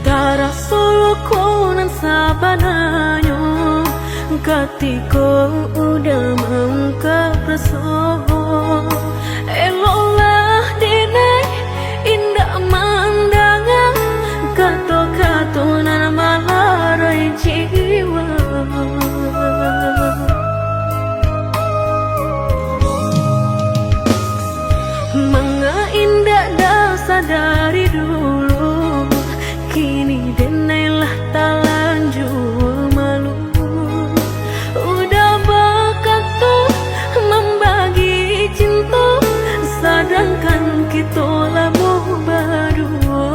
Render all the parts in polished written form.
Tara solo konan sabananyo ketika udah mengkap rasoho elolah denai indah mandangan kato-kato nan malarai jiwa manga indah dasar dari dulu kini denailah tak lanjut malu udah bakat tuh membagi cinta sedangkan kita lamu berdua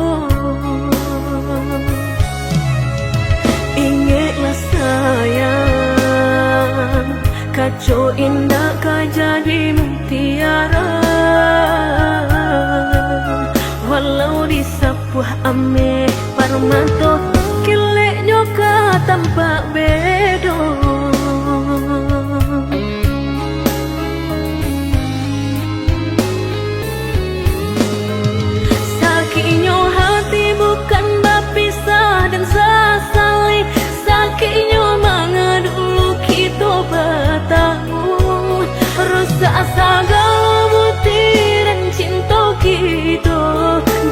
ingatlah sayang kacau indah kau jadi mutiara walau disapuh ame parmanto kilek nyoka tampak bedo sakitnya hati bukan berpisah dan sesali sakitnya manga dulu kita bertamu rusak segala butiran cinta kita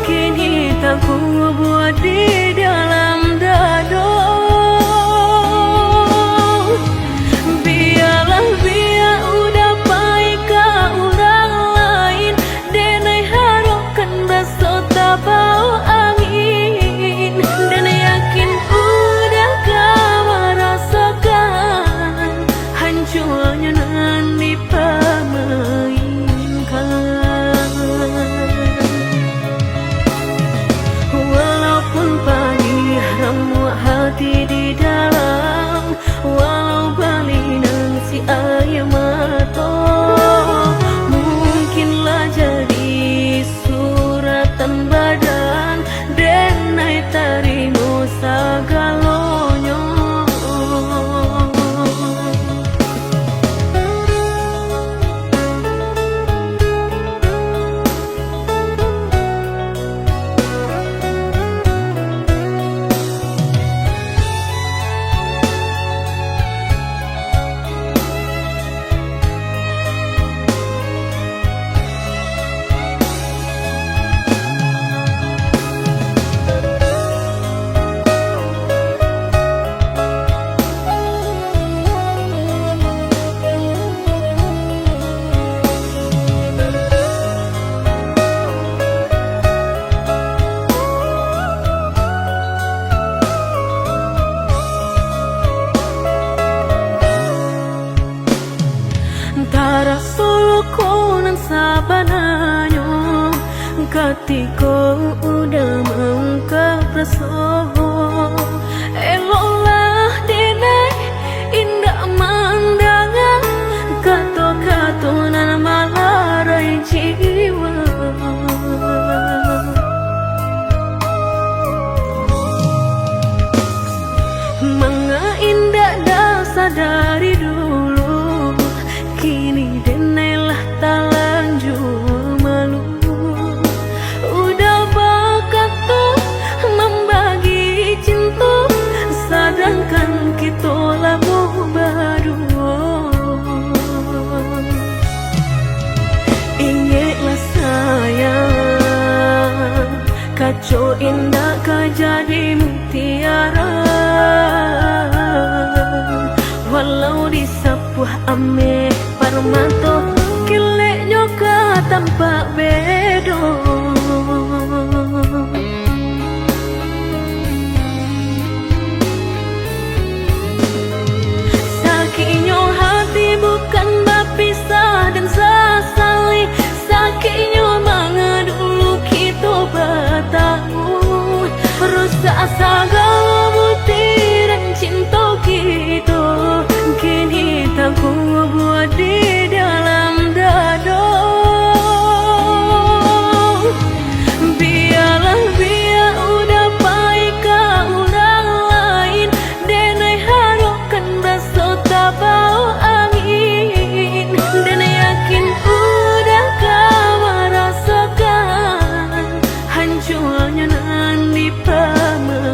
kini tak ku buat di dalam dada biarlah biar udah baik ke orang lain denai harapkan besok tak bau angin dan yakin udah kau merasakan hancurnya nanti hati di dalam walau balinang si air mata mungkinlah jadi suratan badan denai tarimo sagalonyo Tara solo konan sabananyo ketika udah mengkap rasoho elolah denai indah mandangan kato-kato nan malarai jiwa manga indah dasar dari dulu kini denailah tak lanjut malu udah bakat tuh membagi cinta sedangkan kita lamu berdua ingatlah sayang kacau indah kau jadi mutiara walau disapuh ame parmanto kilek nyoka tampak bedo sakitnya hati bukan berpisah dan sesali sakitnya manga dulu kita bertamu rusak segala butiran cinta kita kini tak ku buat di dalam dada biarlah biar udah baik ke orang lain denai harapkan besok tak bau angin dan yakin udah kau merasakan hancurnya nanti pamah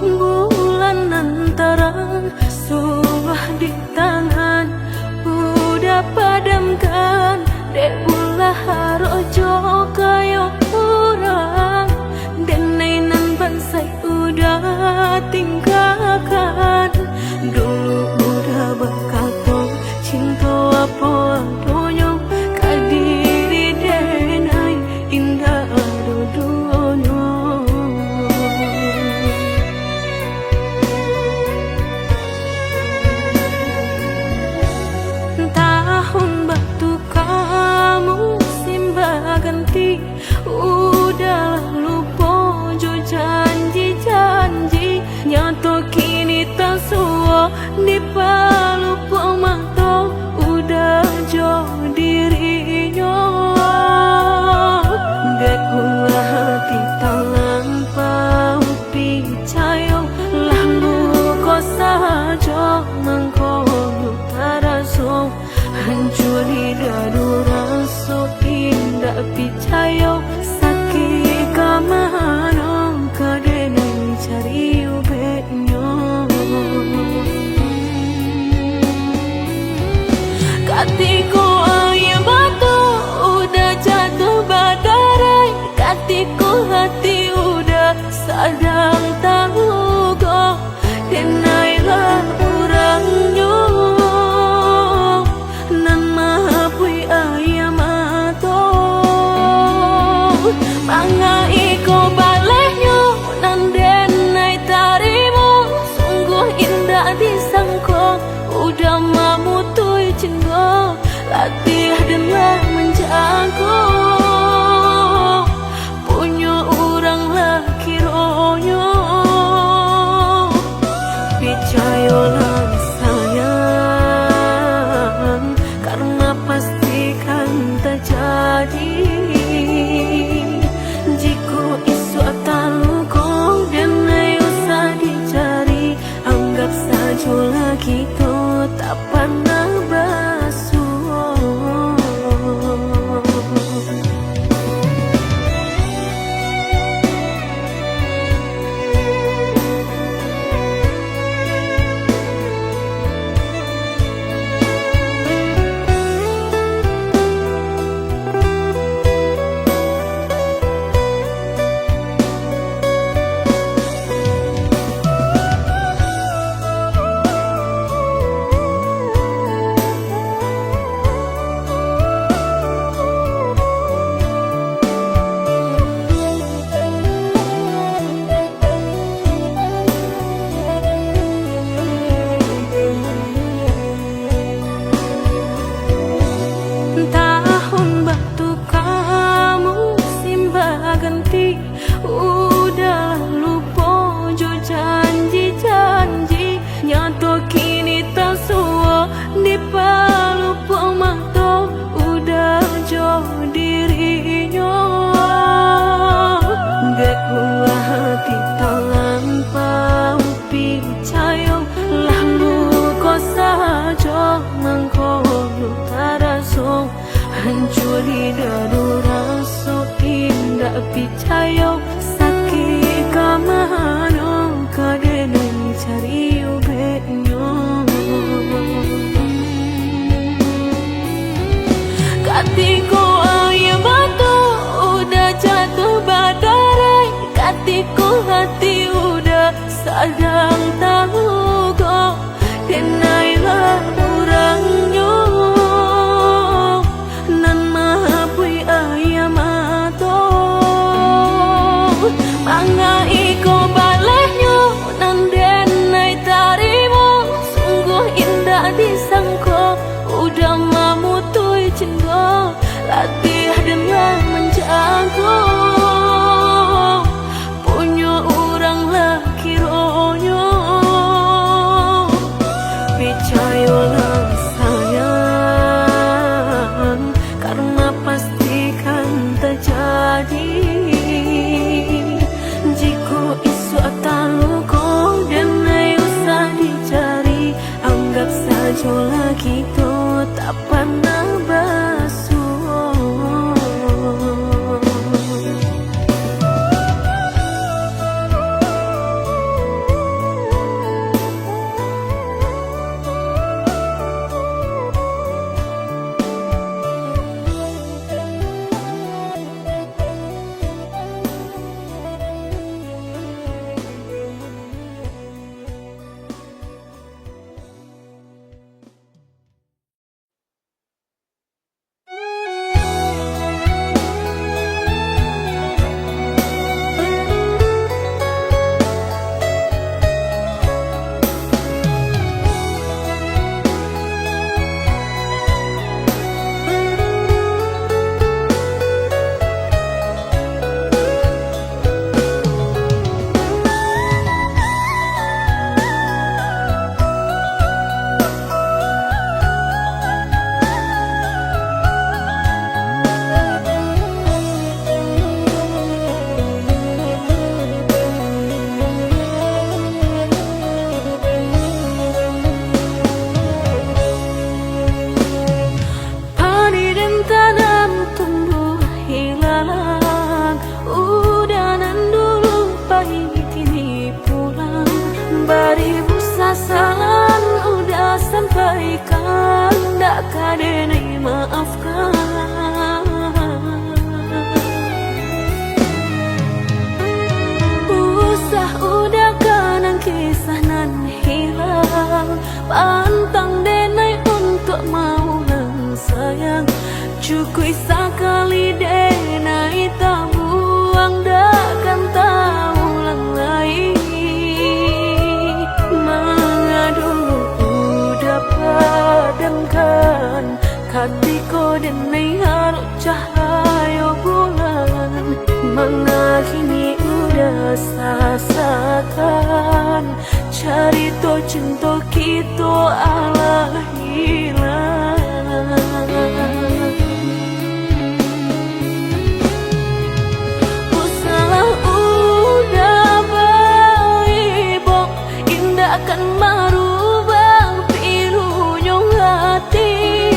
Bulanan terang suah di tangan udah padamkan, dek ulah harojo kayo orang, dan nainan bansai udah tinggalkan. Dulu udah bakatong cinta apa adonyo kadiri denai indah adonyo. Tahun batu kamu simba ganti udah lupa jo janji-janji nyato kini tak suwa di palu pemato udah jo dirinya. Dek ulah hati tangan pau picayo lalu kau saja mengkono taraso hancur hidadu raso indah picayo sakit kamano kadene cari ubenyo. Katiku ayam batu udah jatuh badarai, katiku hati udah sadang tahu go, denailah orangnya nan mahapui ayam atau mangai ko balehnya nan denai tarimu sungguh indah disangko udah mamutui cinta latih dengan menjago punya orang laki ronyo picayolah sayang karena pastikan terjadi jika isu ataluko dan usah dicari anggap saja lagi tuh tak pernah basuh. Udah lupa jo janji-janji nyato kini tak suwa di palu pemato udah jo dirinya. Dek ulah hati tangan pau picayo lalu kau saja mengkono taraso hancur hidadu raso indah picayo sakit kamano kadene cari ubenyo. Katiku ayam batu udah jatuh badarai, katiku hati udah sadang tahu go, denailah orangnya nan mahapui ayam atau mangai ko balehnya nan denai tarimu sungguh indah disangko udah mamutui cinta latih dengan menjago punya orang laki ronyo Cukui sekali denai tak buang takkan tahu ulang lagi. Mengadu udah padamkan hatiku denai harus cahaya bulan. Mengakhiri udah sasakan cerita cinta kita ala hilang. Usalah udah baik, indah akan merubah pilunya hati.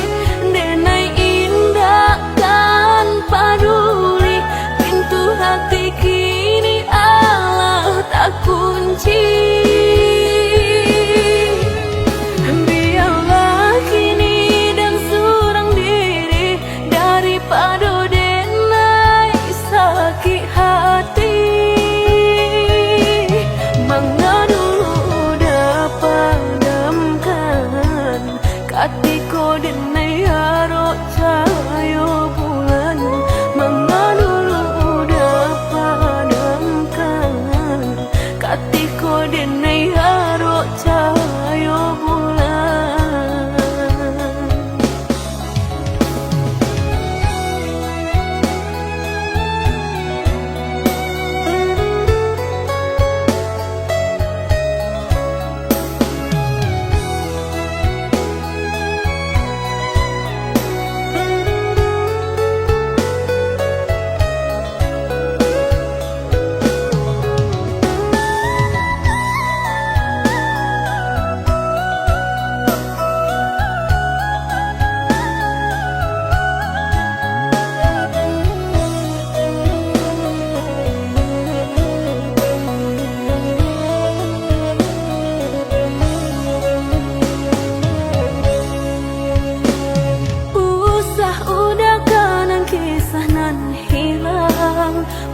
Denai indah kan paduli, pintu hati kini Allah tak kunci. Hatiku denai harus cahaya bulan. Mengadu udah padamkan hatiku denai harus cahaya bulan.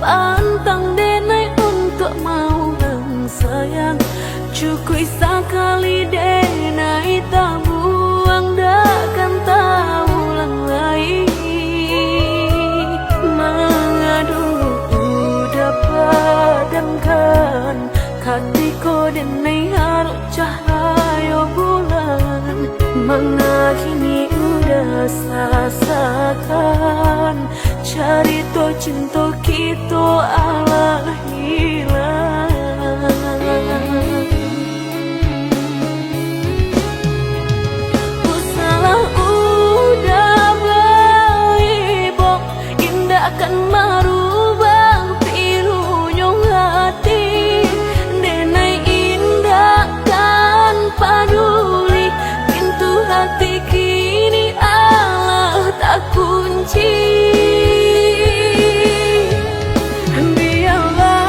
Pantang denai untuk mau bang sayang. Cukui sekali denai tak buang takkan tahu ulang lagi. Mengadu udah padamkan hatiku denai harus cahaya bulan. Mengakhiri udah sasakan cerita cinta kita ala hilang. Usalah udah baik, indah akan merubah pilunya hati. Denai indah kan paduli, pintu hati kini Allah tak kunci. Biarlah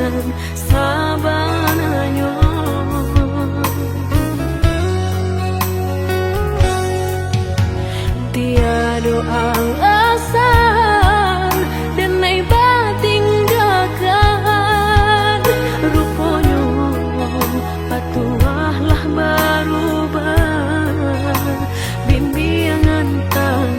nan sabananyo. Tiado ang asal dan ay bating dakan, ruponyo patuahlah berubah bimbingan tangan.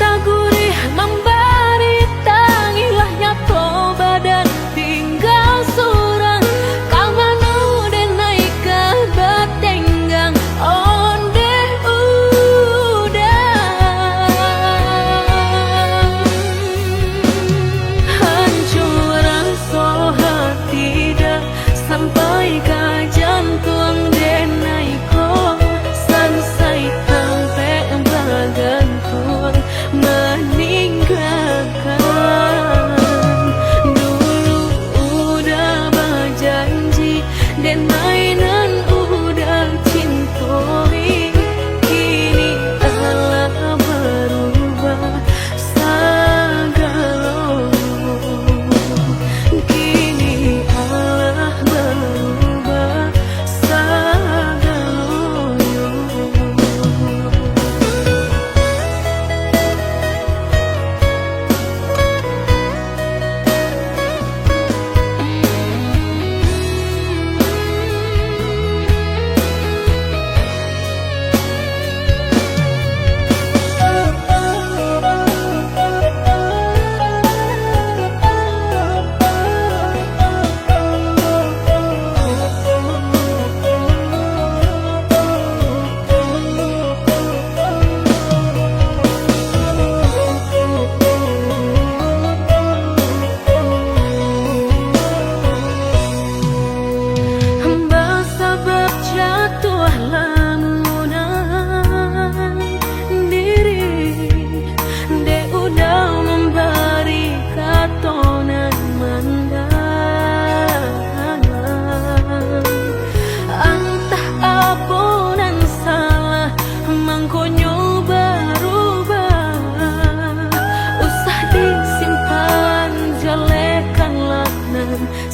Tagurih memberi tangilah nyato badan tinggal surang kamano den naik ke batenggang onde udang hancuran so tidak sampai ke jantung den naiko sansai sampai bergantung meninggalkan. Dulu udah berjanji dan mainan udah cintoi, kini Allah berubah sagalo. Kini Allah berubah sagalo.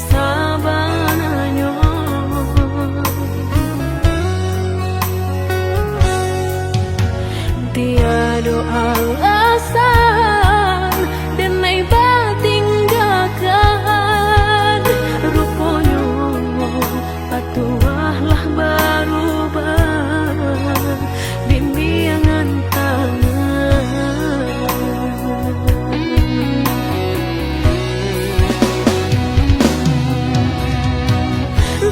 Sabananyo tiado alasan dan ay bating dakan, ruponyo patuahlah berubah bimbingan tangan.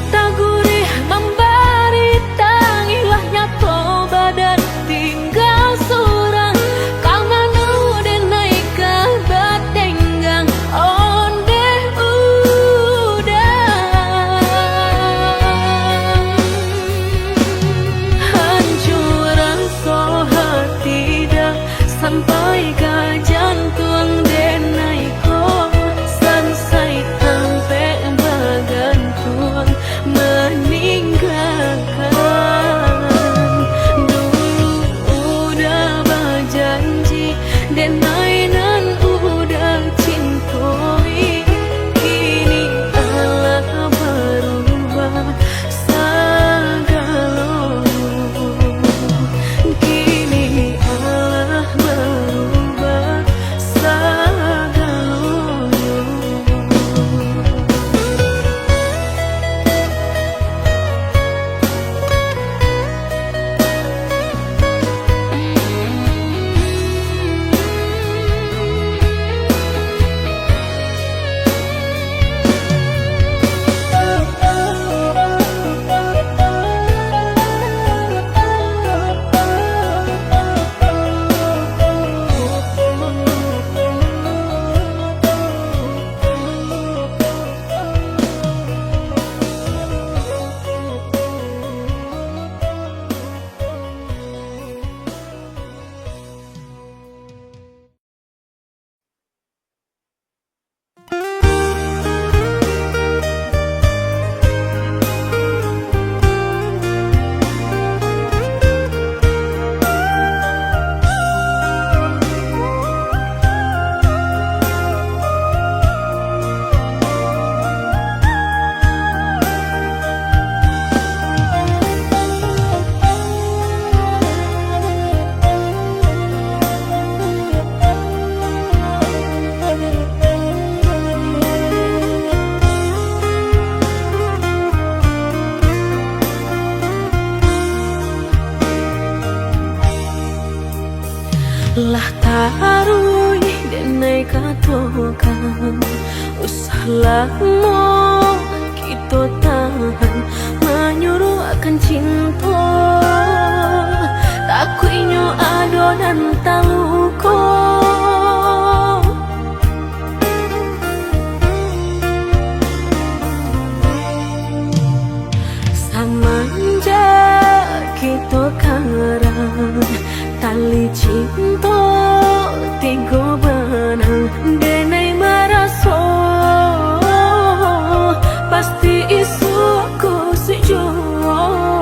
Tagurih memberi tangilah nyato badan tinggal surang Lah tarui denai katokan usahlah mo kita tahan menyuruh akan cinta takuinyo ado dan tahu ko samanja kita karang tali cinta tiga benang denai maraso pasti isuku sejauh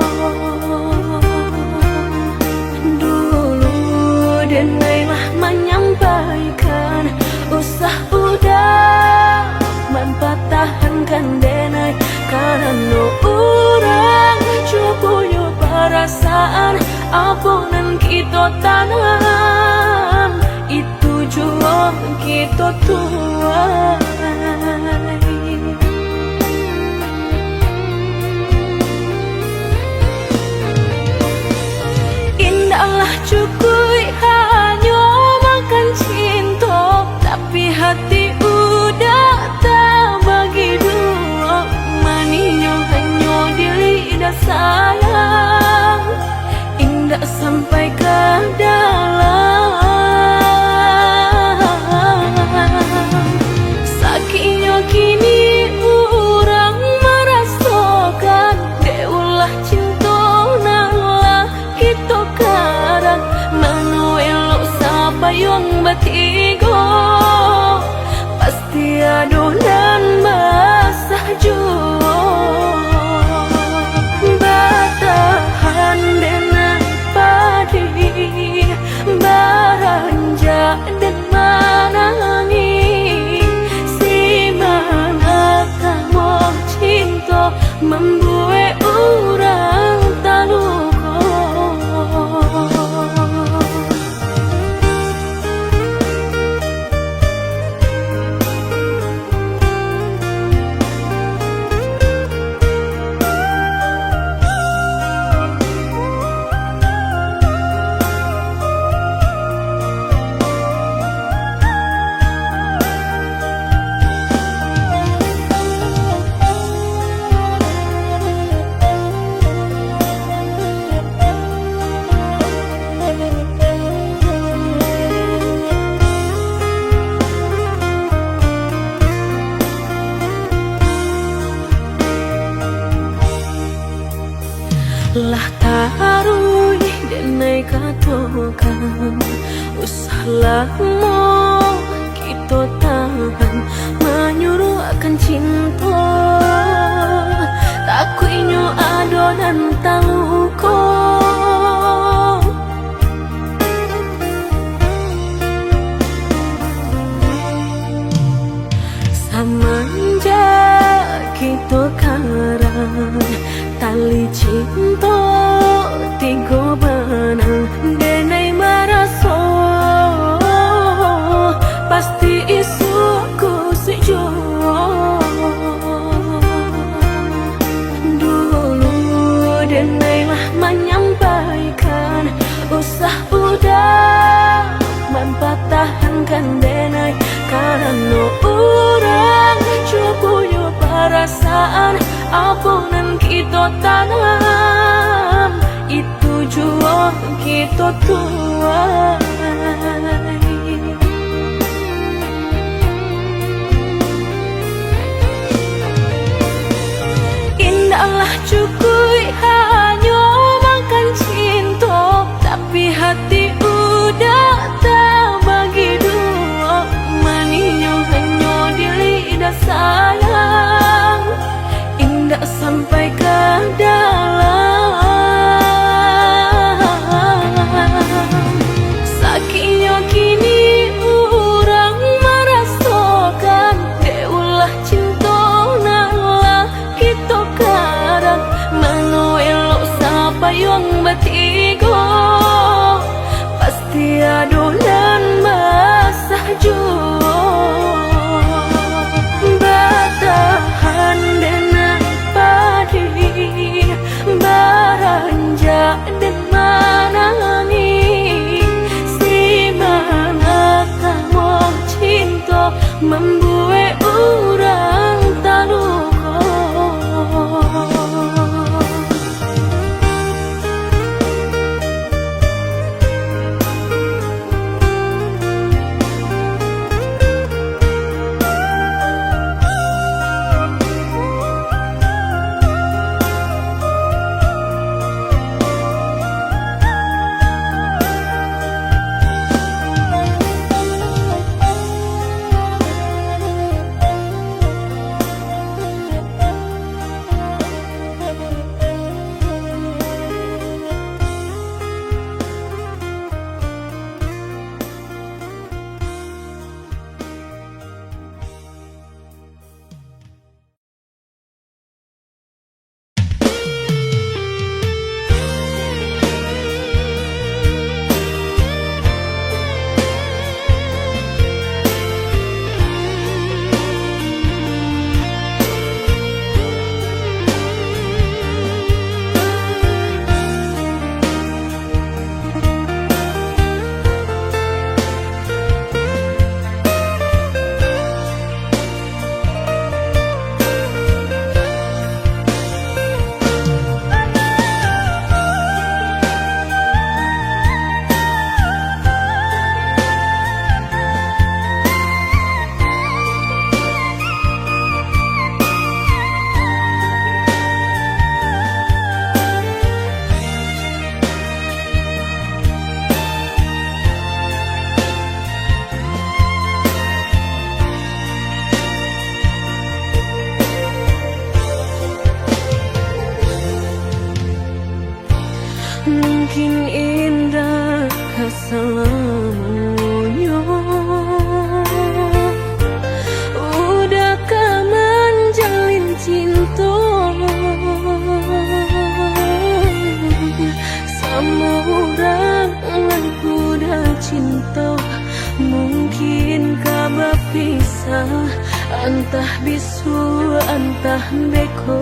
dulu denai lah menyampaikan usah udah mempatahankan denai karena orang cukup perasaan aponan kita tanam itu jua kita tuai indahlah cukup hanya makan cinta tapi hati udah tak bagi dua maninyo hanya di lidah sayang indah sampai ke dalam sakitnya kini orang merasakan deulah cinta nalah kita karang mano elok siapa yang batigo pasti aduh dan basah jua batahan dengan padi baranja dan manangi si mana kamu cinta membuat orang taluko lah tarui denai katokan usahlah mo kita tahan menyuruh akan cinta takuinyo ado dan tahu ko samanja kita karang tali cinta tiga benang denai maraso pasti isuku sejauh dulu denai lah menyampaikan usah udah mempatahankan denai karena orang cukup perasaan aponan kita tanam itu jua kita tuai indahlah cukup hanya makan cinta tapi hati udah tak bagi dua maninyo hanya di lidah sayang indah sampai ke dalam sakitnya kini orang merasakan deulah cinta nalah kita karang mano elok membuat orang tak luka. Mungkin indah kesalamunya, udah menjalin cinta sama orang yang udah cinta. Mungkin kabar pisah, entah bisu entah beko.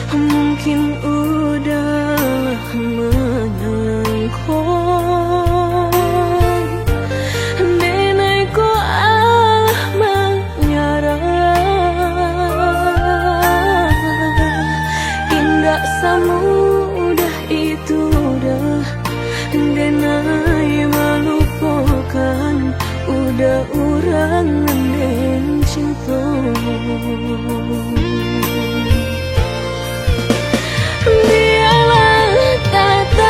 Mungkin udah menyangkut denai ko menyerah. Indah semudah itu dah denai melupakan, udah orang yang cinta. Biarlah kata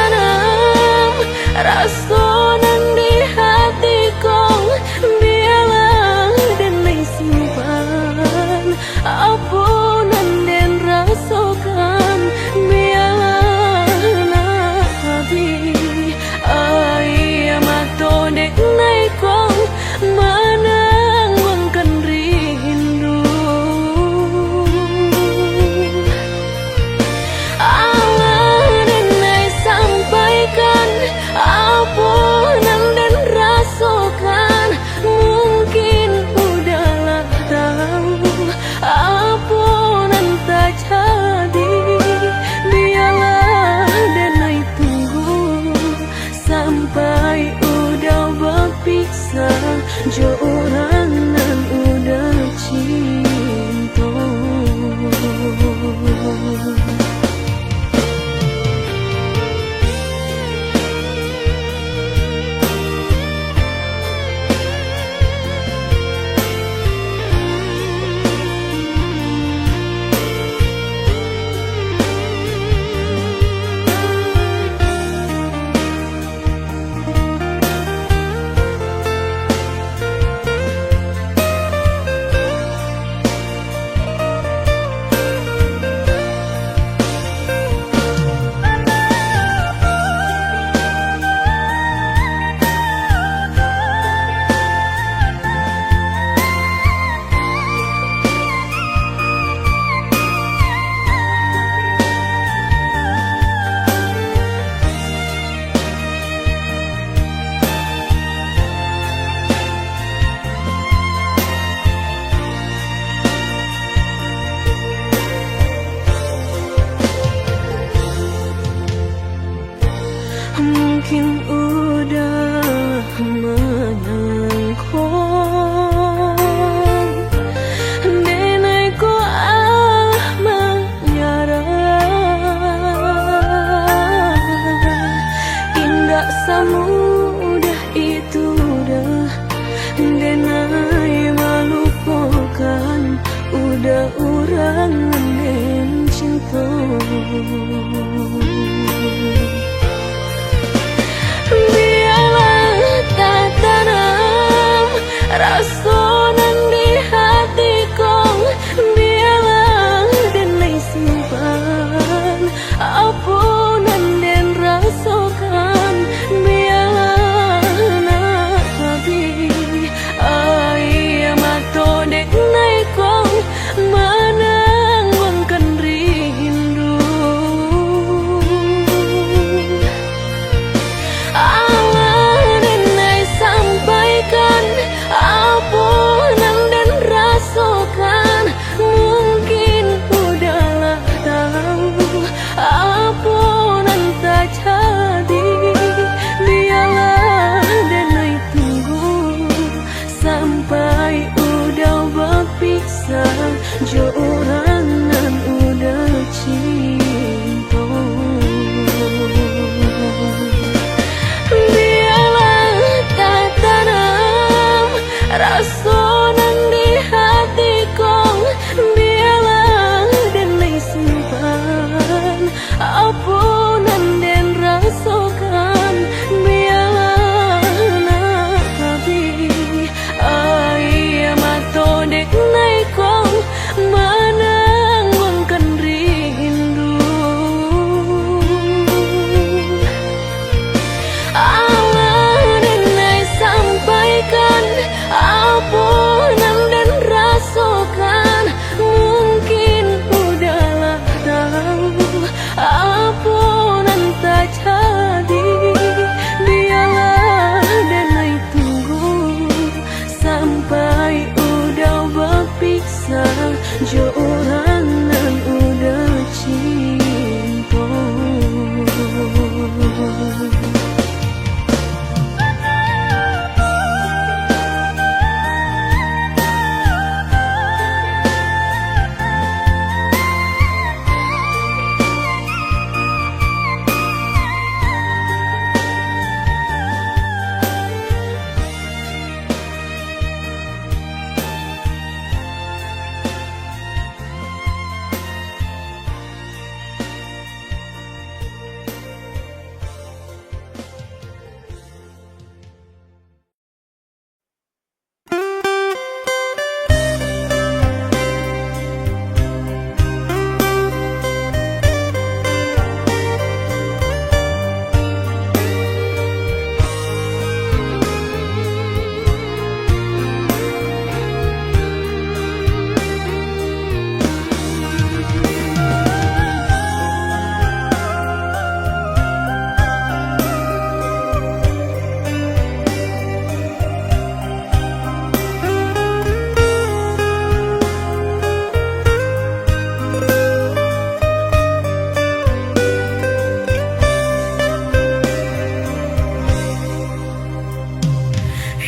kangen cinta. Biarlah tak tanam rasa nan di hatiku, biarlah denai simpan apa nan den rasakan, biarlah nak habi ai mato dek nai kong menangwangkan rindu. Allah denai sampaikan apa nan den rasakan, mungkin udahlah tahu apa nan tak jadi. Biarlah denai tunggu sampai udah berpisah, jo orang nan udah cinta. Biarlah tak tanam rasa nan di hatiku, biarlah denai simpan apa nan den rasakan, biarlah nak habi ai mato dek nai kong menangwangkan rindu. Allah denai sampaikan apa nan den rasakan, mungkin udahlah tahu apa nan tak jadi. Biarlah denai tunggu sampai udah berpisah, jo orang nan udah cinta.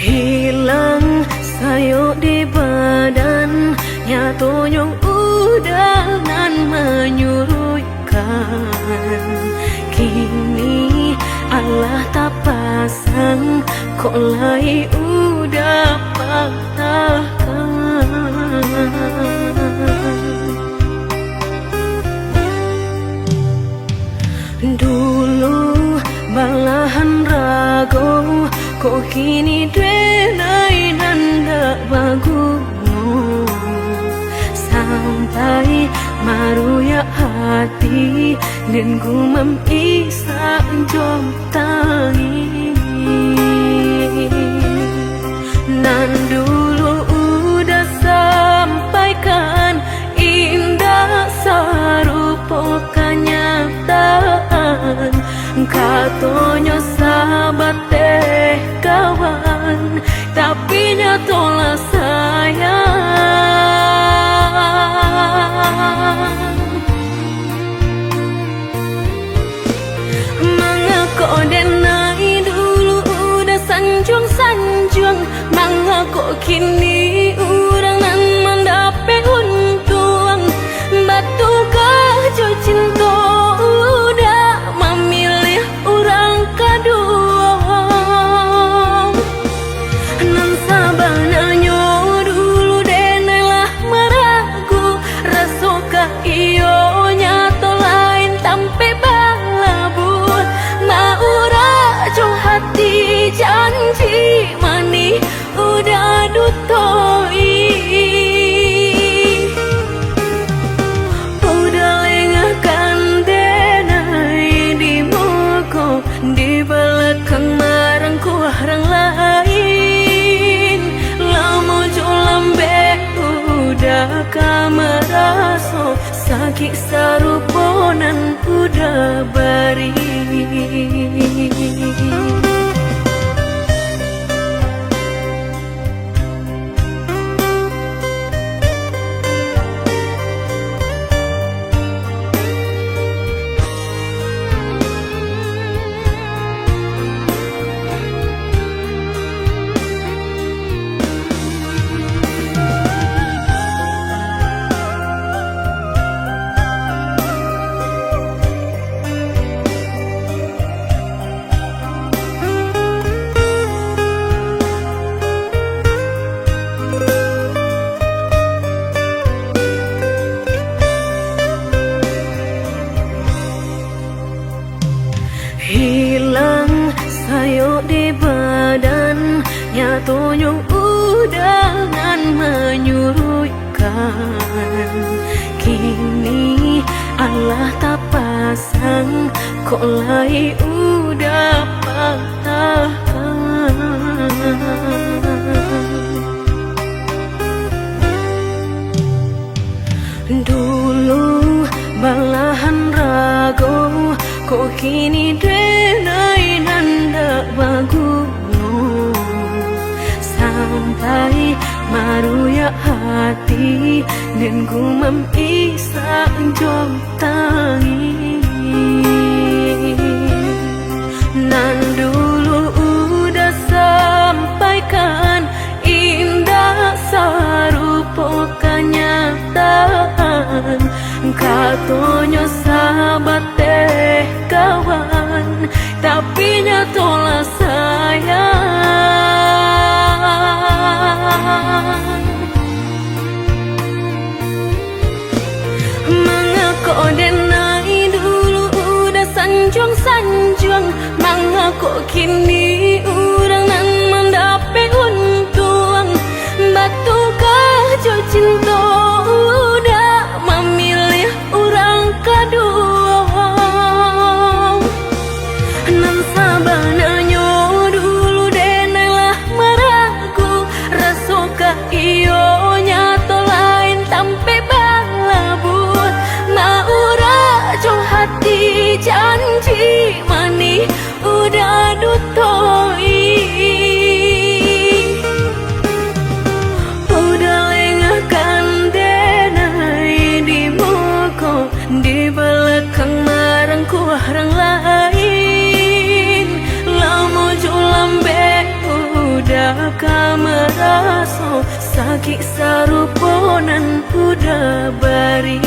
Hilang sayuk di badan, nyatu nyong udah nan menyurutkan. Kini Allah tak pasang, kok lai udah patahkan. Dulu balahan rago, kok kini denai nanda bagumu. Sampai maruya hati dan gumam isa jom tangi. Nan dulu udah sampaikan indah sarupa kenyataan. Katonyo sahabat teh kawan, tapi nyatolah sayang. Mengako denai dulu udah sanjung-sanjung, mengako kini orang nan mendapat untung. Batu kajo cinta udah memilih orang kedua. Nan sabarnya kameraso sakit saruponan udah bari. Hilang sayuk di badan, nyatanya udangan menyurutkan. Kini Allah tak pasang, kok lai udah patah. Dulu balahan rago, kok kini denai nanda baguno. Sampai maruya hati dan gumam isa jom tangi. Nan dulu udah sampaikan indah sarupo kenyataan. Katanya sahabat teh kawan, tapi nyatolah sayang. Mengako denai dulu udah sanjuang-sanjuang, mengako kini orang nan mendapat untung. Batukah jo cinta udah memilih orang kedua. Nan sabananya dulu denailah meragu, rasukah iyo nyato lain tampe balabu. Maura jo hati janji mani udah dutoi. Di belakang marangku orang lain, lama julambe udah kameraso sakit saruponan udah bari.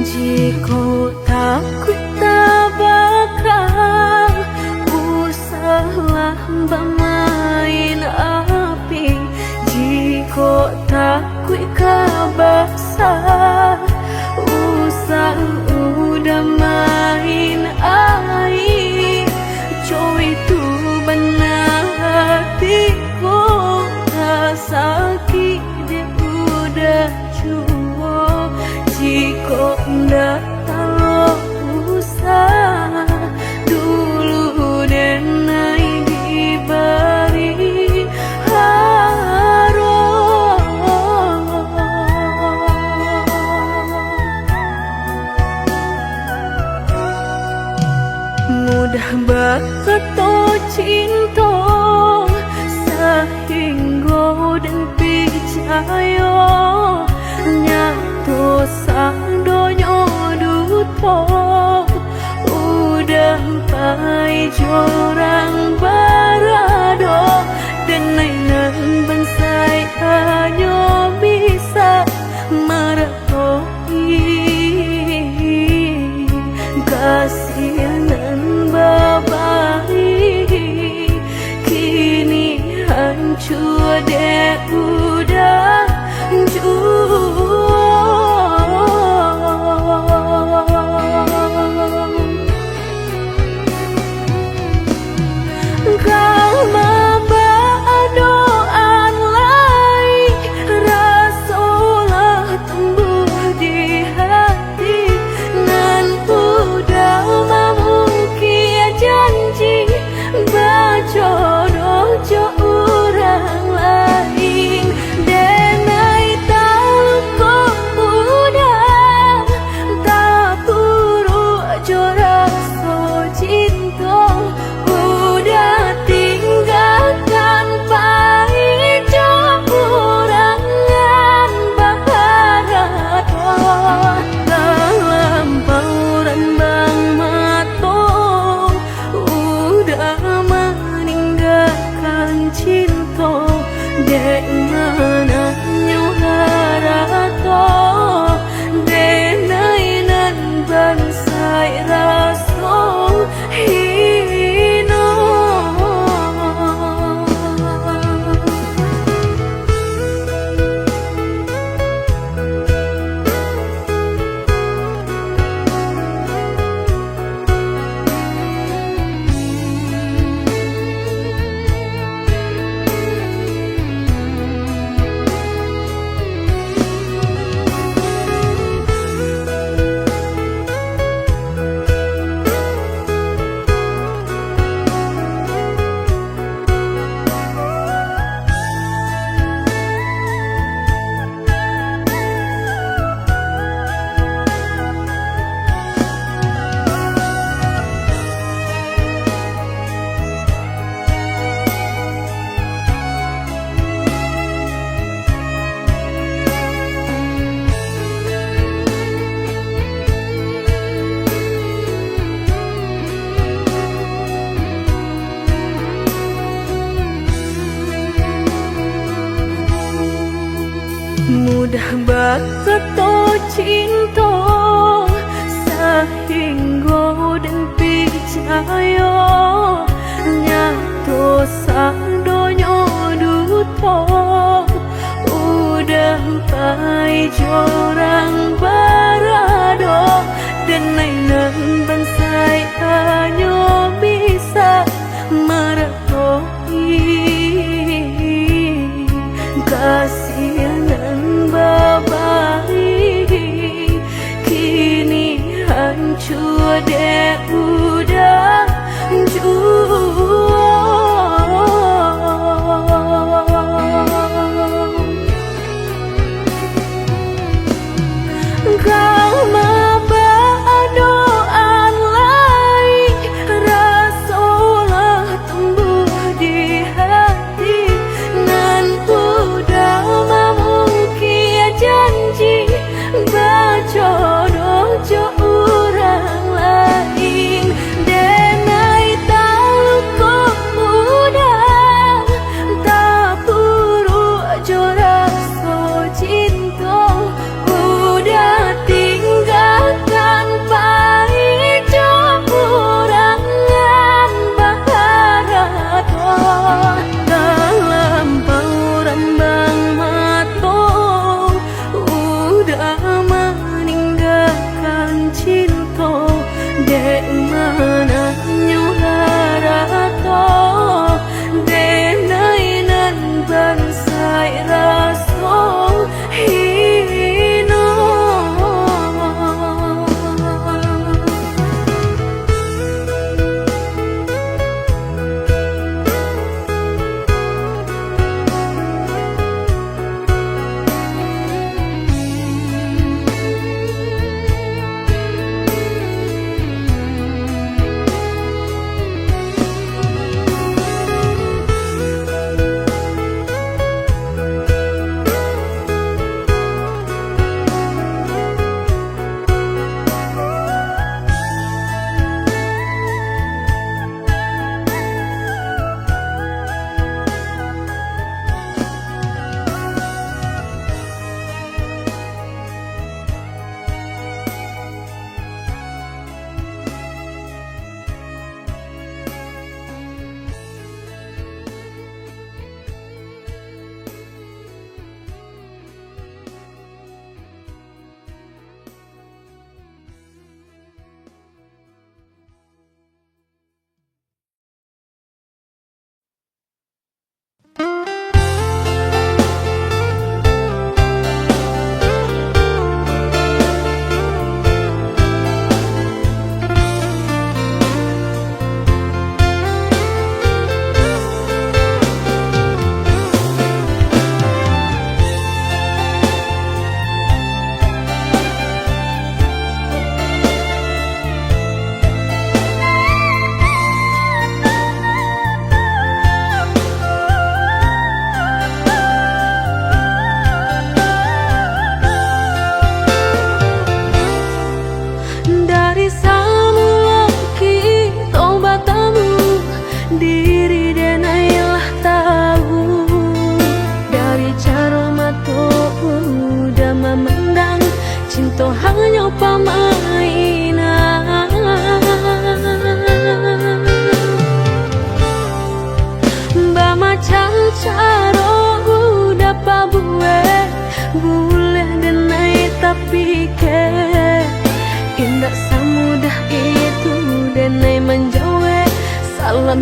Jika takut tak bakal usahlah bermain api. takut kabasa usah udah main air coy itu benar hatiku sakit dia udah cuo jika ndak tahu usah dulu dan naik diberi mudah bakal cinta sehingga dan percaya nyatu sandonya duto udah pai jorang barado dan nainan bansai hanya bisa meratoi kasihanan babai kini hancur deh udah kau doaan lain rasulah tumbuh di hati nan udah memungkir janji bajodoh jo orang lain denai tahu kok udah tak buru jo rasa cinta udah tinggalkan pahit jo urangan baharato dalam bauran bang matong udah meninggalkan cinta dek mananya harato denai nan bansai raso hino mudah bakal cinta sehingga dan percaya nyatu sandonya duto udah pai jorang barado dan nainan bansai hanya bisa meratoi kasihanan babai kini hancur deh udah kau doaan lain rasulah tumbuh di hati nan udah memungkir janji bajodoh jo orang lain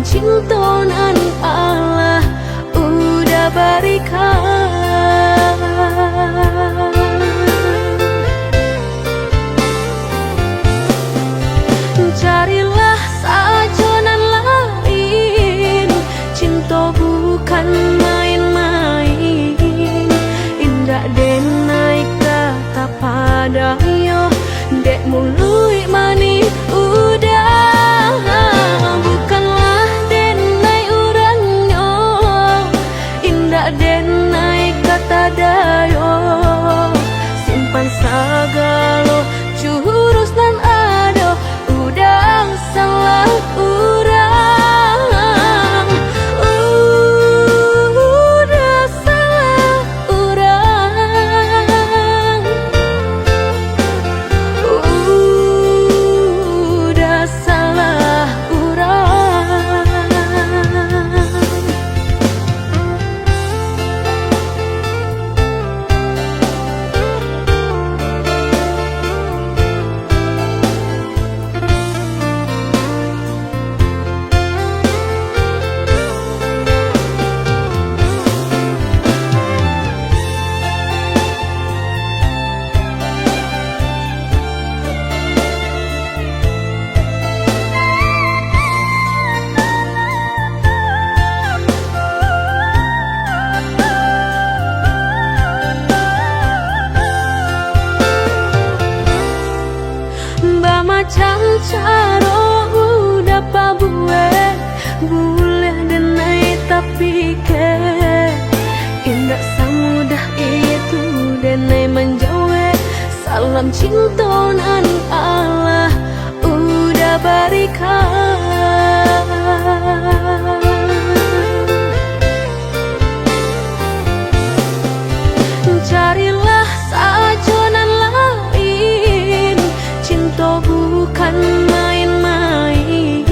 Salam cinta nan Allah udah berikan. Carilah sajonan lain, cinta bukan main-main. Indah denai kata padayo, dek mului mani udah. Bukanlah denai urangnya, indah denai kata dayo. Simpan sagalo jurus dan ado, udah salah urang. Udah salah urang. Udah salah urang. Macam cara udah pabuet, boleh denai tapi ke indah semudah itu denai menjauh. Salam cinta nan Allah udah berikan. Carilah sajonan lain, cinta bukan main-main.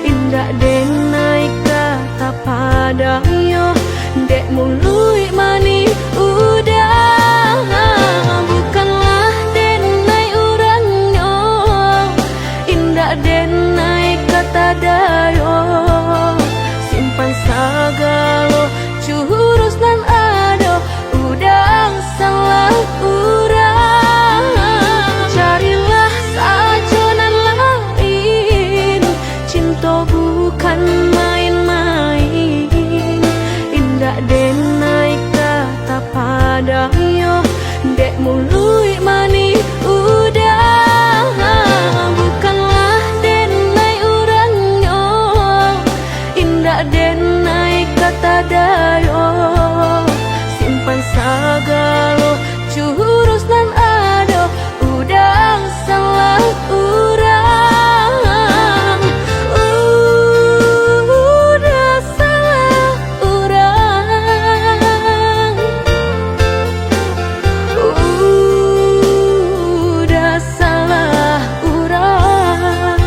Indah denai kata padayo, dek mului mani udah. Bukanlah denai urangnya, indah denai kata dayo. Simpan sagalo jurus dan ado, udah salah urang. Carilah sajonan lain, cinta bukan main-main. Indah denai kata padayo, dek mului mani udah. Bukanlah denai urangnya, indah denai kata dayo. Simpan sagalo jurus dan ado, udah salah urang. Udah salah urang. Udah salah urang.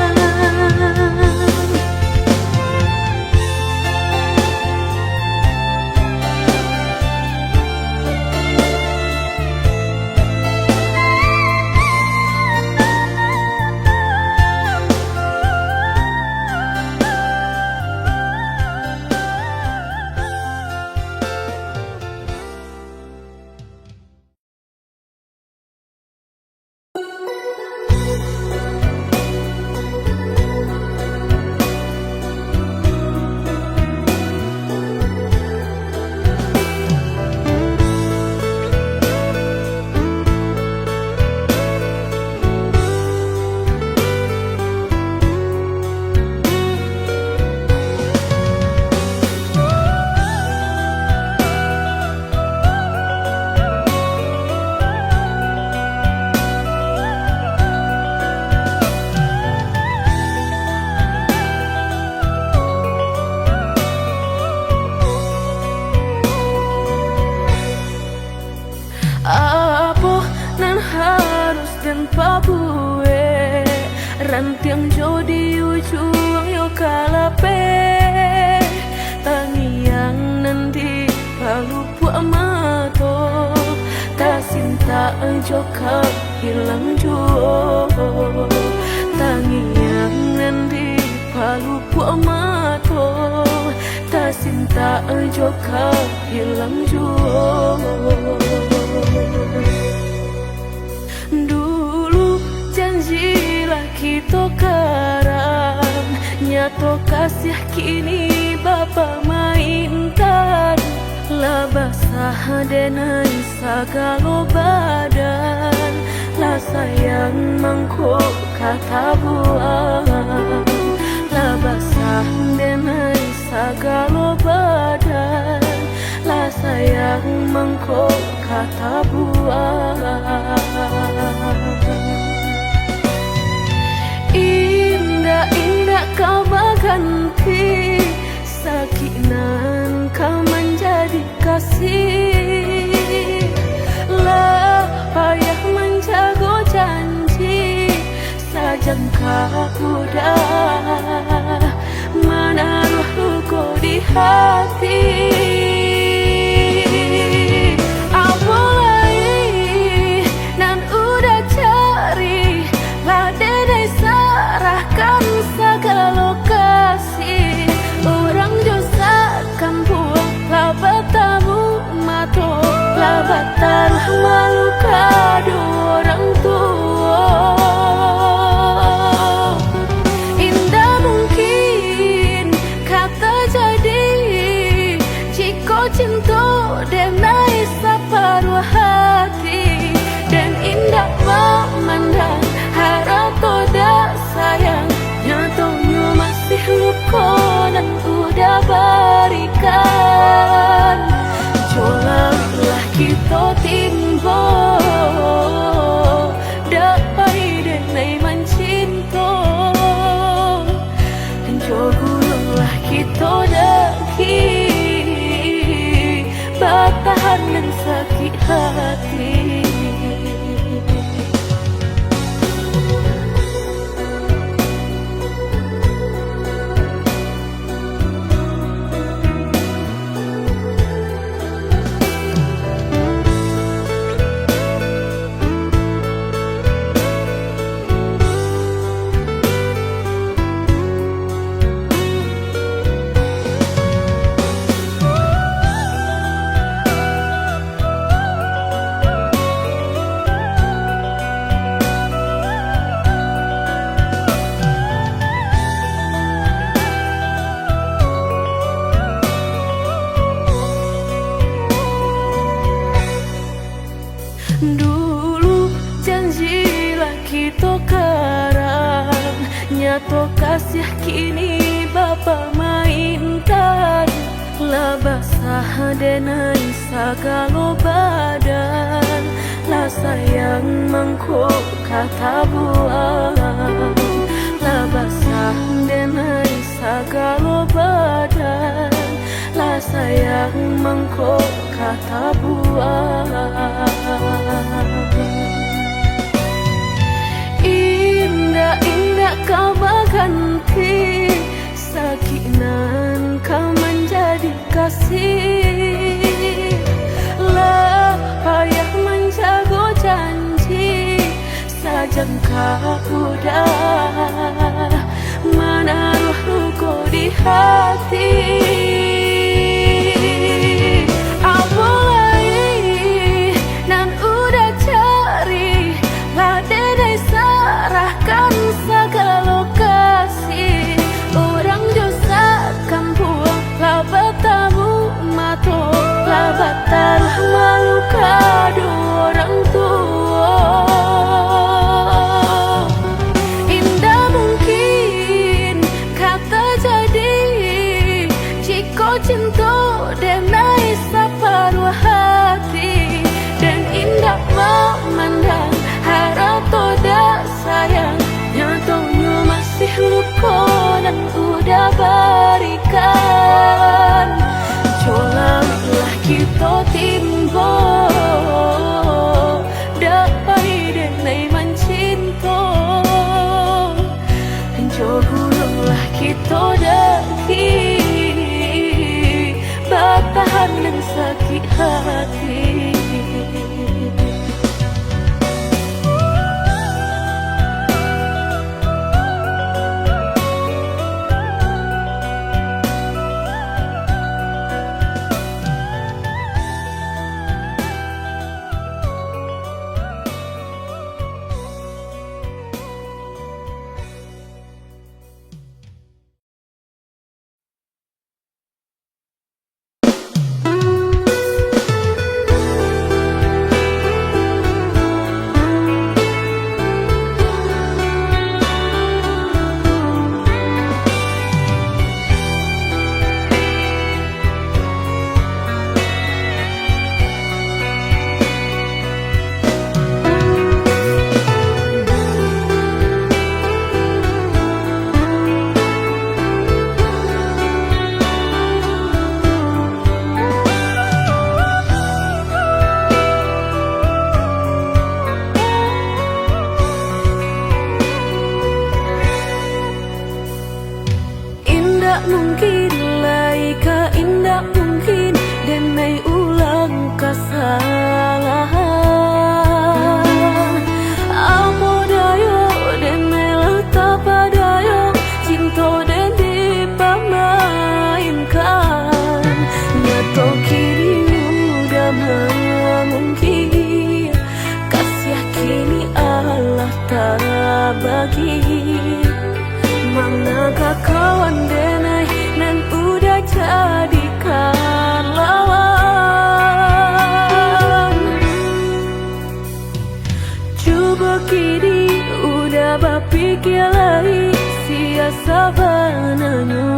Rantiang jodi ujung yo kalape, tangiang nanti palu puak mato, tak cinta joka hilang jo, tangiang nanti palu puak mato. cinta joka hilang jua. Dulu janjilah kita karang, nyato kasih kini bapa mainkan. Lah basah denai sagalo badan, lah sayang mangkok kata buang. Lah basah denai sagalo badan, lah sayang mangkok kata buang. Indah-indah kau berganti, sakinan kau menjadi kasih. Lah payah menjaga janji, sajangka udah menaruh luka di hati. Apalagi nan udah cari, lah dedai serahkan segala kasih. Orang dosa kampung lah bertamu mato, lah bertaruh malu kado orang tua. Indah mungkin kata jadi, jika cinta denai separuh hati. Dan indah memandang harap toda sayang, nyatanya masih luka dan udah berikan. Jolalah kita timbo, dapai denai mencinta. Dan jogulah kita daki, bertahan dan sakit hati. Dulu janjilah kita karang, nyato kasih kini bapa mainkan. Lah basah denai sagalo badan, lah sayang mangkok kata buang. Lah basah denai sagalo badan, lah sayang mangkok kata buang. Indah-indah kau berganti, sakinan kau menjadi kasih. Lah payah menjaga janji, sajangka udah menaruh luka di hati. Apalagi nan udah cari, lah dedai serahkan segala kasih. Orang dosa kampung lah bertamu mato, lah bertaruh malu kado orang tua. Indah mungkin kata jadi, jika sabananya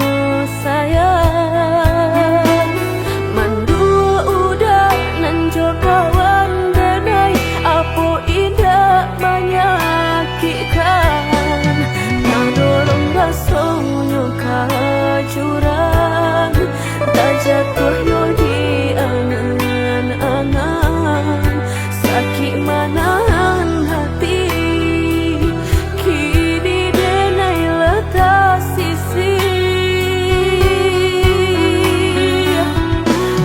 sayang. Mandua udah nanjol kawan denai, apo indah menyakitkan. Nadorong basonyo kajuran, tak jatuh yo di angan-angan. Sakit manahan hati, kini denai letak sisi.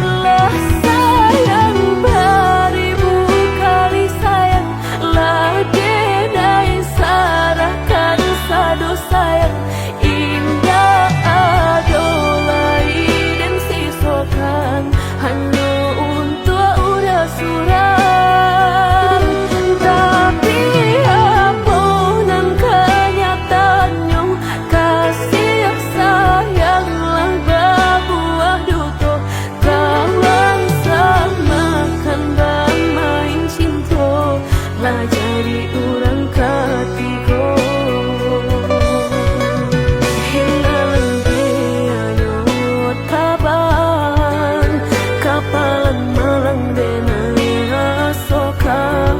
Lah sayang beribu kali sayang, lah denai sarahkan sadu sayang. Indah adolai dan sisokan hanya untuk udah suram. Tapi apa nang kenyataannya, kasih sayanglah berbuah duto. Kawan samakan bermain cinta, lah jadi orang ketiga. Hilang dianyot kaban, kapalan malang denai asokan.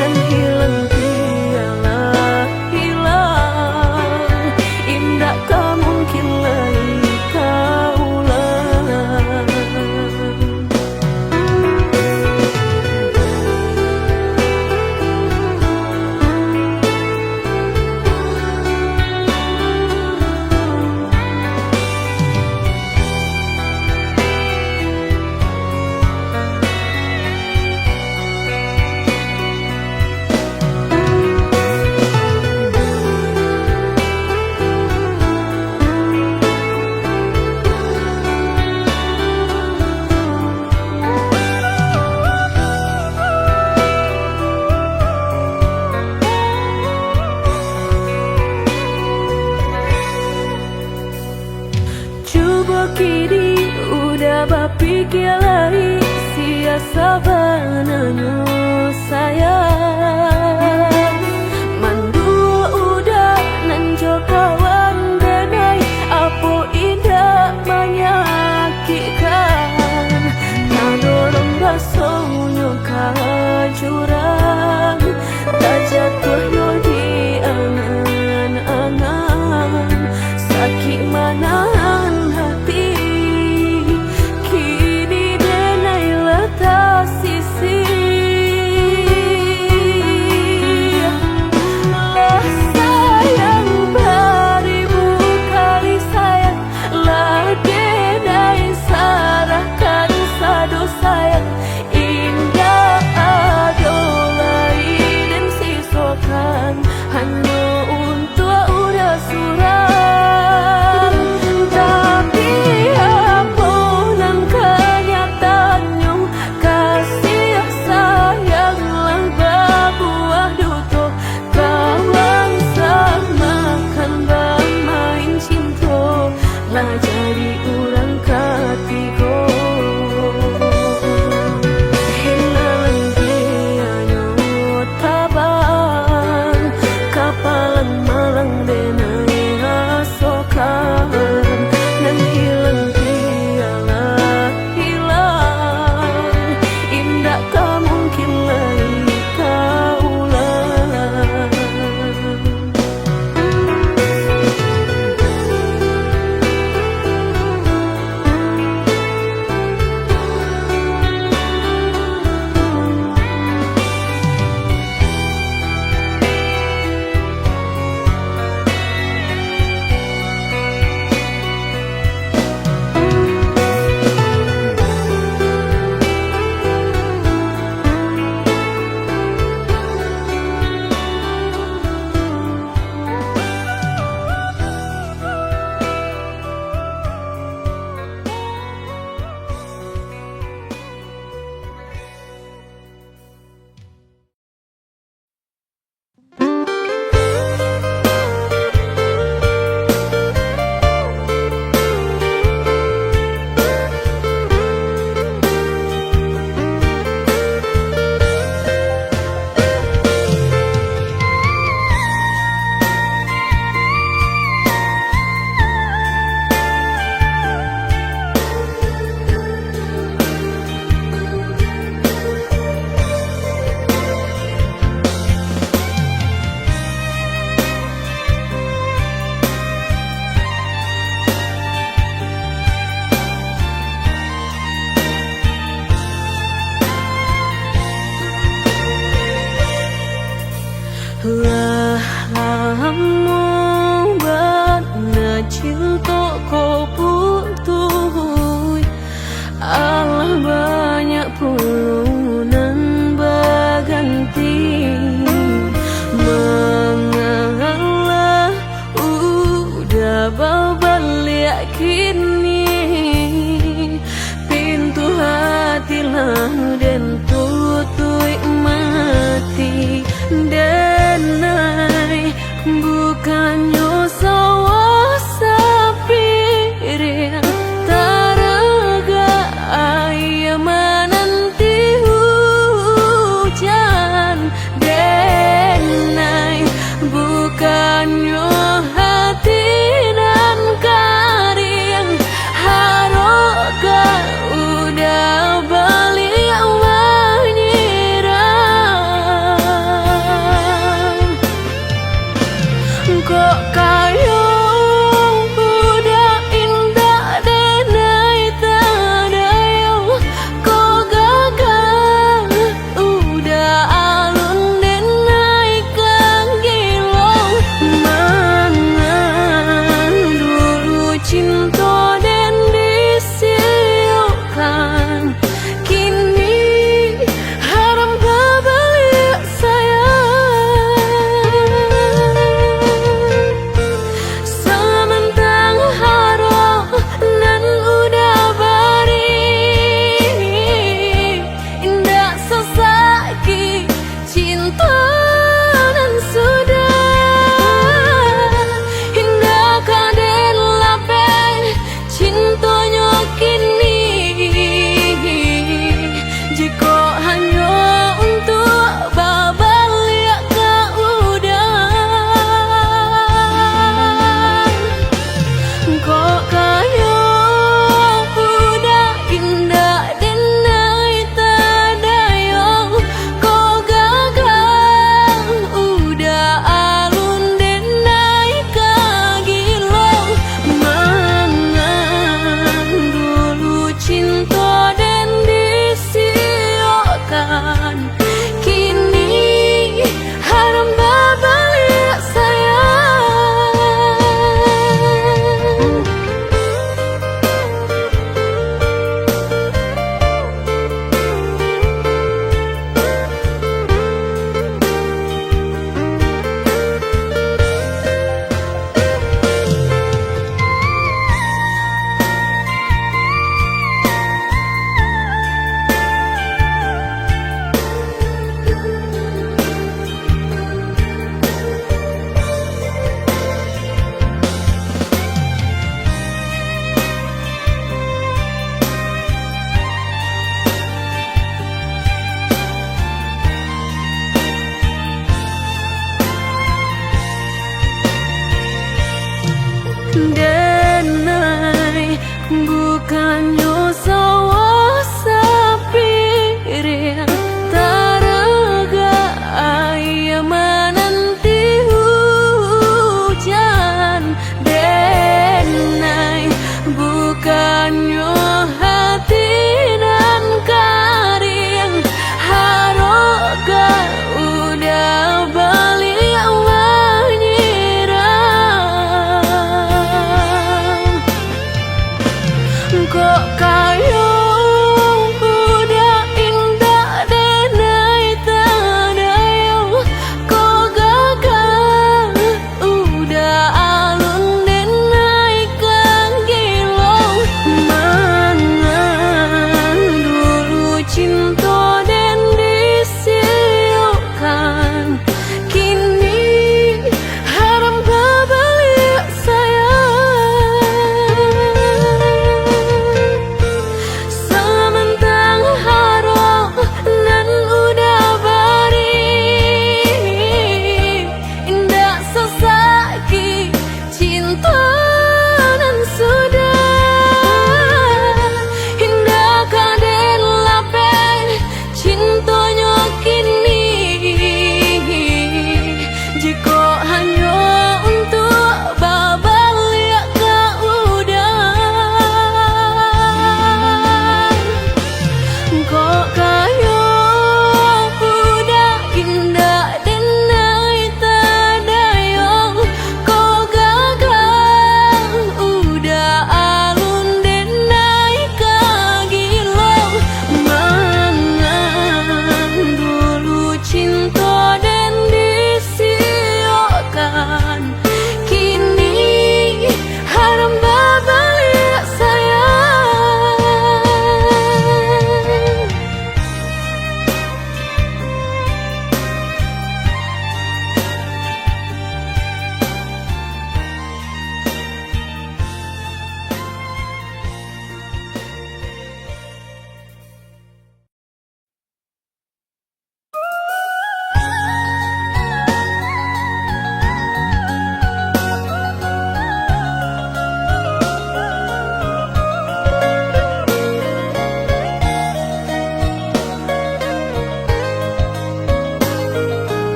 Nan hilang dialah hilang, indah tak mungkin lagi kaulang. Coba kini udah berpikir lagi, sia sabananya sayang. Mandua udah nanjol kawan denai, apo indah menyakitkan. Nadorong basonyo kajuran, tak jatuh yo di angan-angan. Sakit manahan hati, kini denai letak sisi.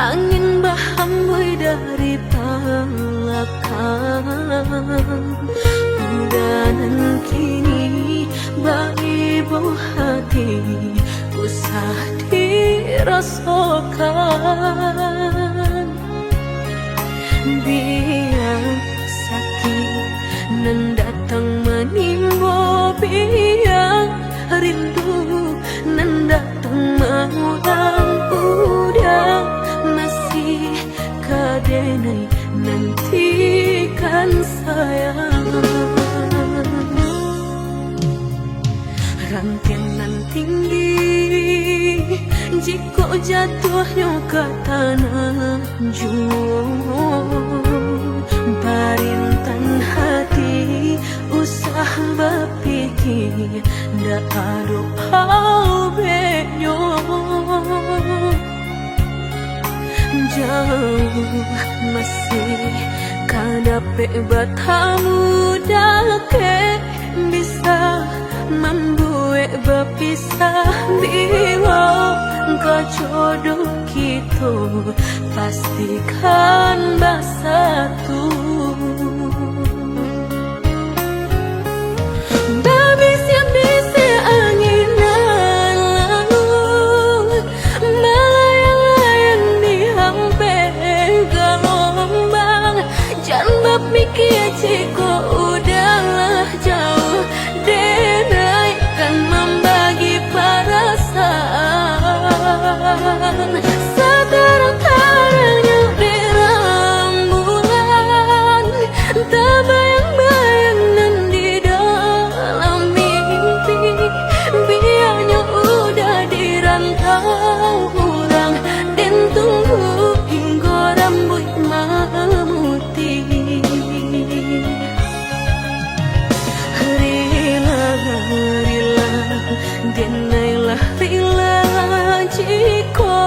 angin berhembus dari belakang. Udanan kini beribu hati usah dirasakan. Biar sakit nan datang menimba, biar rindu nan datang mengulang. Udah masih kadenai nantikan sayang. Rantinan tinggi jika jatuhnya ke tanah jauh. Barintan hati usah berpikir ndak ada habisnya. Jauh masih kadapet bertamu dake bisa membuat berpisah. Bila kau jodoh kita pastikan bersatu. Berbisik-bisik angin lalu melayang-layang di hampir gelombang. Jangan berpikir jika udahlah jauh, denai kan membagi perasaan. Sekarang-karangnya di rembulan, terbayang-bayang nan di dalam mimpi. Biarnya udah dirantau orang dan tunggu hingga rambut memutih. Denailah rela jika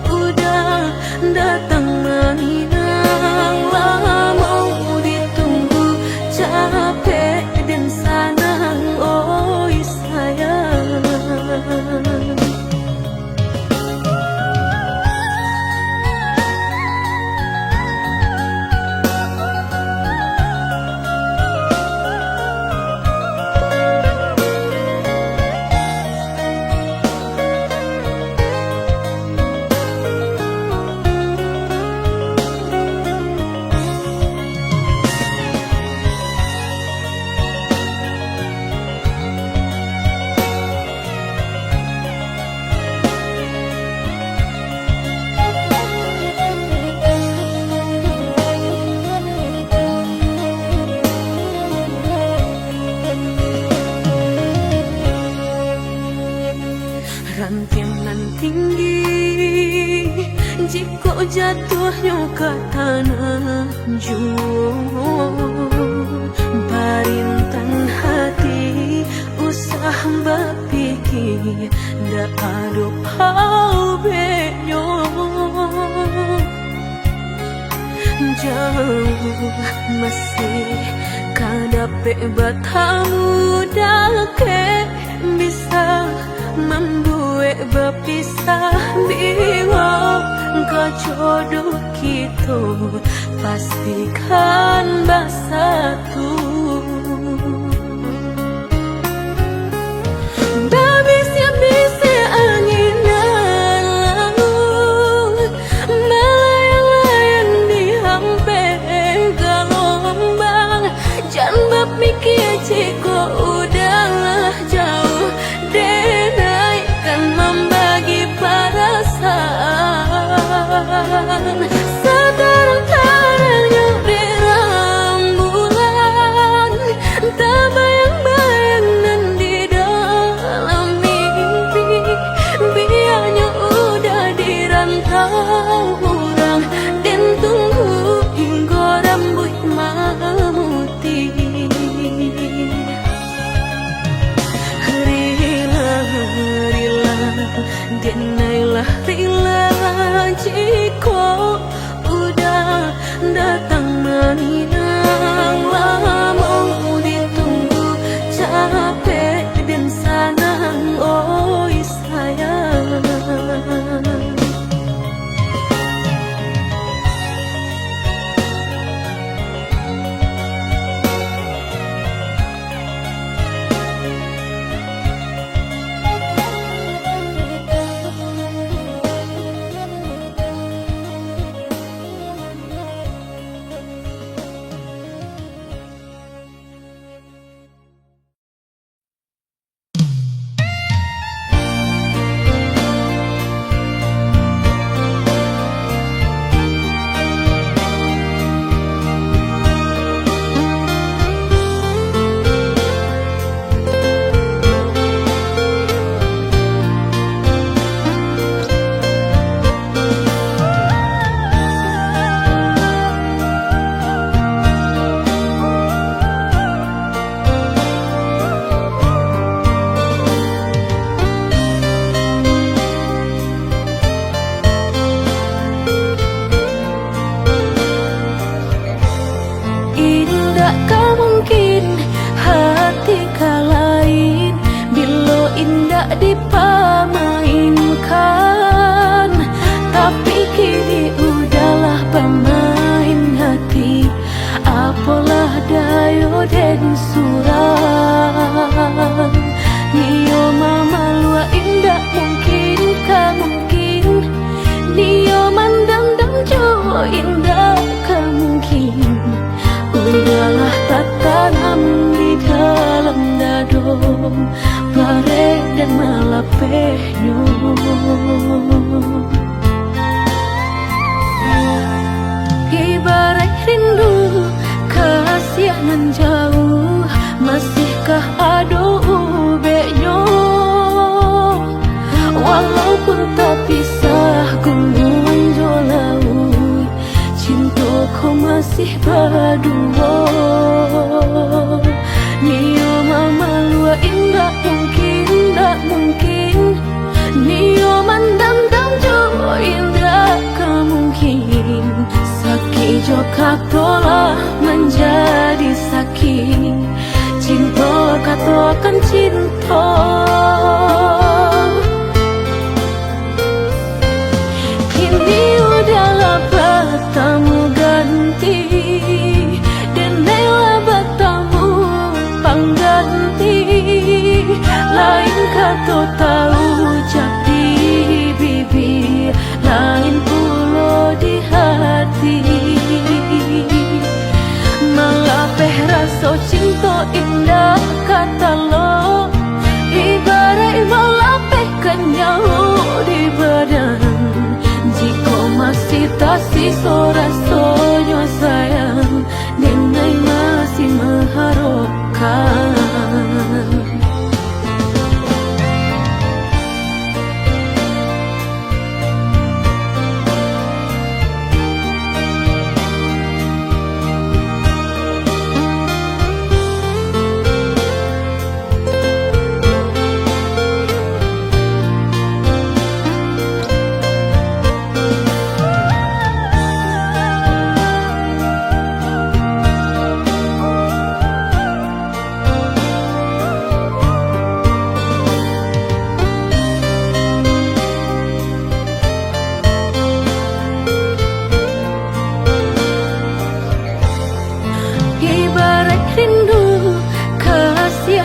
udah datang menginang. Lama ditunggu capek dan sanang, oi sayang. Rantinan tinggi jika jatuhnya ke tanah jauh. Barintan hati usah berpikir ndak ada habisnya. Jauh masih kadapet bertamu dake bisa membuat berpisah. Bila kau jodoh kita pastikan bersatu. Berbisik-bisik angin lalu melayang-layang di hampir gelombang. Jangan berpikir jika udahlah jauh, denai kan membagi perasaan. Sekarang-karangnya di rembulan, terbayang-bayang nan di dalam mimpi. Biarnya udah dirantau orang dan tunggu hingga rambut memutih. Denailah rela jika udah datang menginang. Lama ditunggu capek dan sanang, oi sayang. lapehnya. Ibarat rindu kasih nan jauh, masihkah ada ubeknya? Walaupun tak pisah gunung jolau, cintaku masih berdua. Nio mama lua indah mungkin, tak mungkin. Nio mandam-dam jo indah kemungkin. Sakit jo katolah menjadi sakit. Cinta katakan cinta. Kini udahlah bertamu ganti, denailah bertamu pangganti. Lain kata tahu ucap di bibir, lain pula di hati. Melapeh rasa cinta indah kata lo, ibarat melapehkan nyawa di badan. Jika masih tak sisa rasanya sayang, denai masih mengharapkan.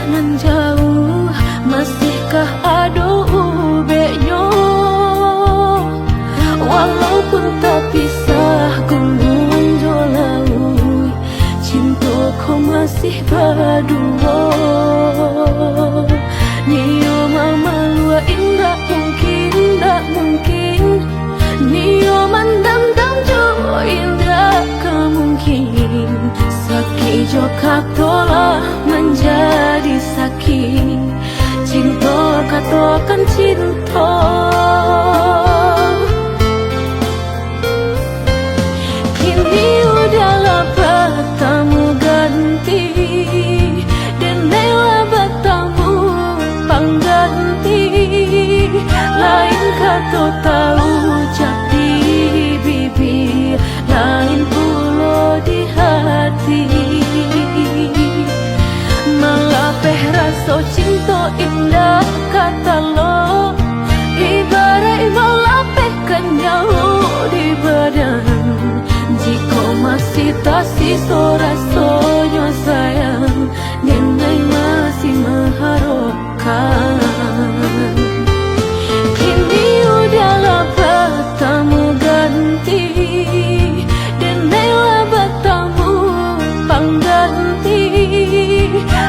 Nan jauh, masihkah ada ubeknya? Walaupun tak pisah gunung jolau, cintaku masih berdua. Nio mama lua indah mungkin, tak mungkin. Nio mandam-dam jo indah kemungkin. Sakit jo katolah menjadi sakit. Cinta katakan cinta. Kini udahlah bertamu ganti, denailah bertamu pangganti. Lain kata tahu ucap di bibir, lain pula di hati. Melapeh rasa cinta indah kata lo, ibarat melapehkan nyawa di badan. Jika masih tak sisa rasanya sayang, denai masih mengharapkan. Kini udahlah bertamu ganti, denailah bertamu pangganti.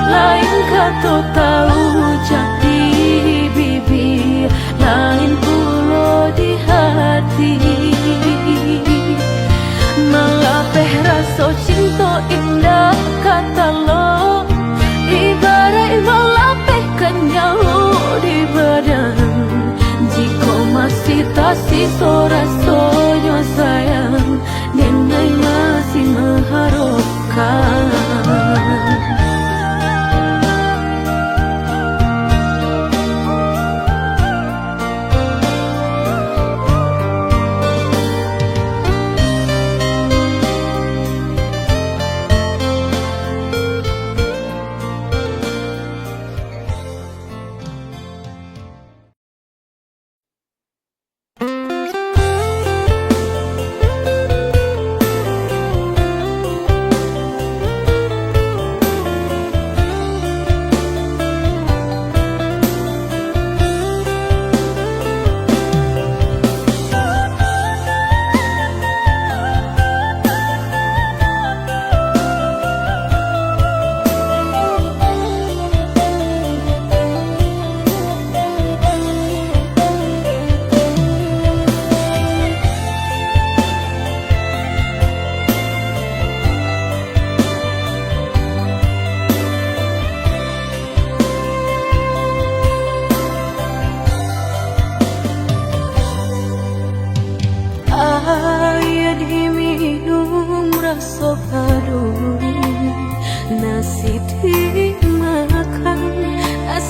Lain kata tahu ucap di bibir, lain pula di hati. Melapeh rasa cinta indah kata lo, ibarat melapehkan nyawa di badan. Jika masih tak sisa rasanya sayang, denai masih mengharapkan.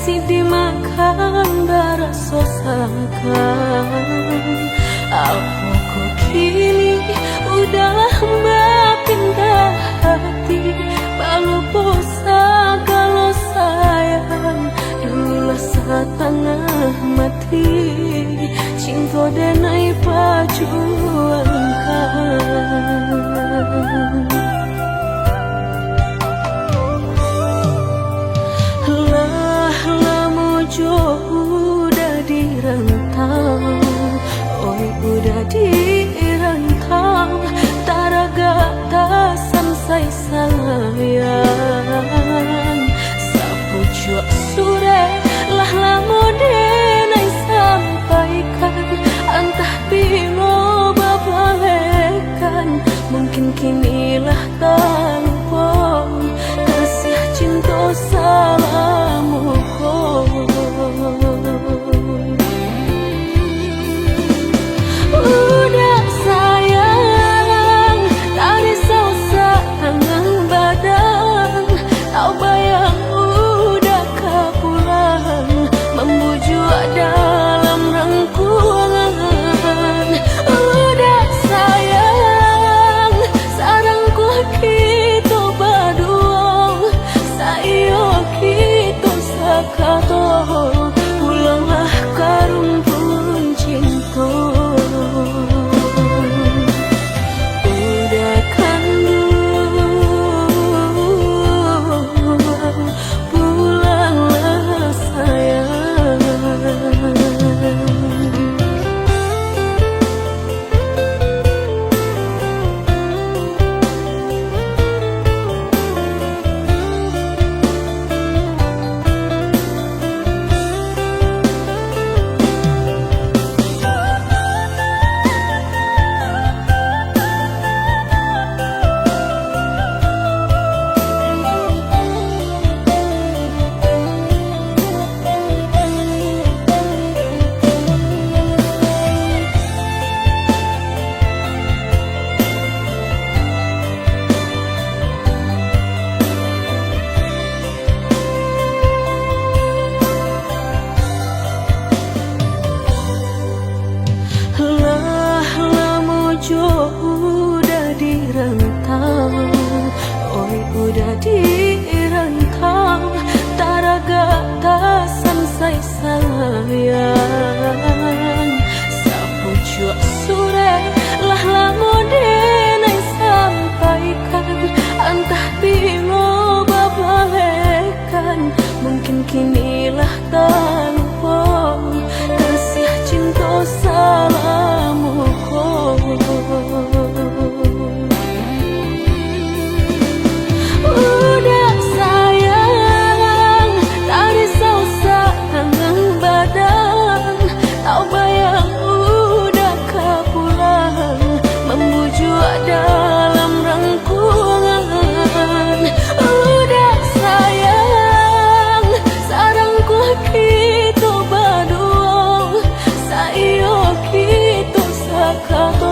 nasi dimakan berasosakan. Aku kini udah berpindah hati, balu bosa kalau sayang dulu setengah mati, cinta denai perjuangkan. Jauh udah direntang, oi udah direntang, taraga tasan say sayang. Sapu cuak sure lah lamu denai sampaikan, entah bilo babalekan, mungkin kinilah tampon kasih cinta salamu. Udah sayang, tak risau tangan badan, tau bayang udah kepulang, membujuk dalam rangkulan. Udah sayang, sarangku kita berdua, sayo kita sakato, pulanglah ke rumpun cinta. Udah kandu, pulanglah sayang. Jauh udah direntang, oi udah direntang, taraga tasan say sayang. Sapu cuak sure lah lamu denai sampaikan, entah bilo babalekan, mungkin kinilah tampon kasih cinta salamu. Udah sayang, tak risau tangan badan, tau bayang udah kepulang, membujuk dalam rangkulan. Udah sayang, sarangku kita berdua, sayo kita sakato.